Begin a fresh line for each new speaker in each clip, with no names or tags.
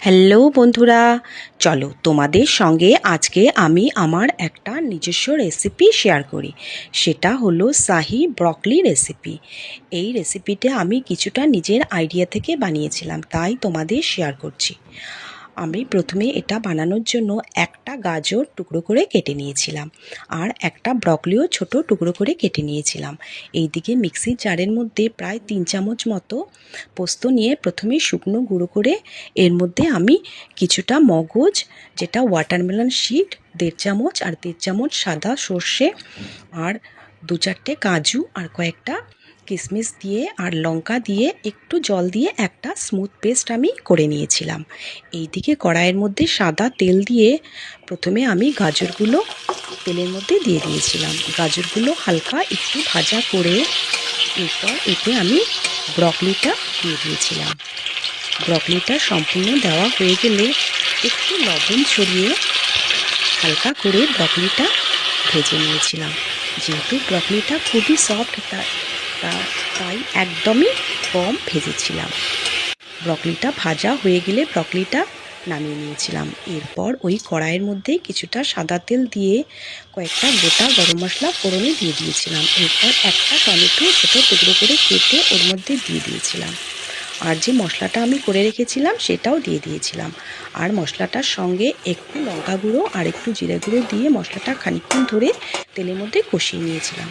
Hello বন্ধুরা, চলো তোমাদের সঙ্গে আজকে আমি আমার একটা নিজস্ব রেসিপি শেয়ার করি। সেটা হলো শাহি ব্রকলি রেসিপি। এই রেসিপিটা আমি কিছুটা নিজের আইডিয়া থেকে বানিয়েছিলাম, তাই তোমাদের শেয়ার করছি। আমি প্রথমে এটা বানানোর জন্য একটা গাজর টুকরো করে কেটে নিয়েছিলাম আর একটা ব্রকলিও ছোট টুকরো করে কেটে নিয়েছিলাম। এইদিকে মিক্সির জারের মধ্যে প্রায় 3 চামচ মতো পোস্ত নিয়ে প্রথমে শুকনো গুঁড়ো করে এর মধ্যে আমি কিছুটা মগজ, যেটা ওয়াটারমেলন সিড 1.5 চামচ, আর 1.5 চামচ সাদা সর্ষে, আর 2-4টে কাজু, আর কয়েকটা কিশমিশ দিয়ে আর লঙ্কা দিয়ে একটু জল দিয়ে একটা স্মুথ পেস্ট আমি করে নিয়েছিলাম। এইদিকে কড়াইয়ের মধ্যে সাদা তেল দিয়ে প্রথমে আমি গাজরগুলো তেলের মধ্যে দিয়ে দিয়েছিলাম। গাজরগুলো হালকা একটু ভাজা করে এরপর এতে আমি ব্রকলিটা দিয়ে দিয়েছিলাম। ব্রকলিটা সম্পূর্ণ দেওয়া হয়ে গেলে একটু লবণ ছড়িয়ে হালকা করে ব্রকলিটা ভেজে নিয়েছিলাম। যেহেতু ব্রকলিটা খুবই সফট, তাই একদমই কম ভেজেছিলাম। ব্রকলিটা ভাজা হয়ে গেলে ব্রকলিটা নামিয়ে নিয়েছিলাম। এরপর ওই কড়াইয়ের মধ্যে কিছুটা সাদা তেল দিয়ে কয়েকটা গোটা গরম মশলা ফোড়নে দিয়ে দিয়েছিলাম। এরপর একটা টমেটো ছোটো টুকরো করে কেটে ওর মধ্যে দিয়ে দিয়েছিলাম, আর যে মশলাটা আমি করে রেখেছিলাম সেটাও দিয়ে দিয়েছিলাম। আর মশলাটার সঙ্গে একটু লঙ্কা গুঁড়ো আর একটু জিরে গুঁড়ো দিয়ে মশলাটা খানিকক্ষণ ধরে তেলের মধ্যে কষিয়ে নিয়েছিলাম।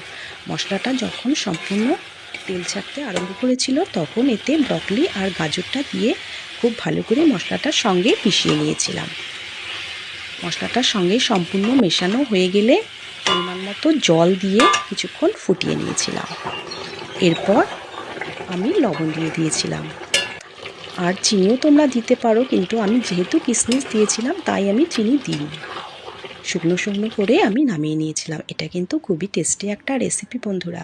মশলাটা যখন সম্পূর্ণ তেল ছাড়তে আরম্ভ করেছিল তখন এতে ব্রকলি আর গাজরটা দিয়ে খুব ভালো করে মশলাটার সঙ্গে মিশিয়ে নিয়েছিলাম। মশলাটার সঙ্গে সম্পূর্ণ মেশানো হয়ে গেলে পরিমাণ মতো জল দিয়ে কিছুক্ষণ ফুটিয়ে নিয়েছিলাম। এরপর আমি লবণ দিয়ে দিয়েছিলাম, আর চিনিও তোমরা দিতে পারো, কিন্তু আমি যেহেতু কিশমিশ দিয়েছিলাম তাই আমি চিনি দিইনি। শুকনো শুকনো করে আমি নামিয়ে নিয়েছিলাম। এটা কিন্তু খুবই টেস্টি একটা রেসিপি বন্ধুরা।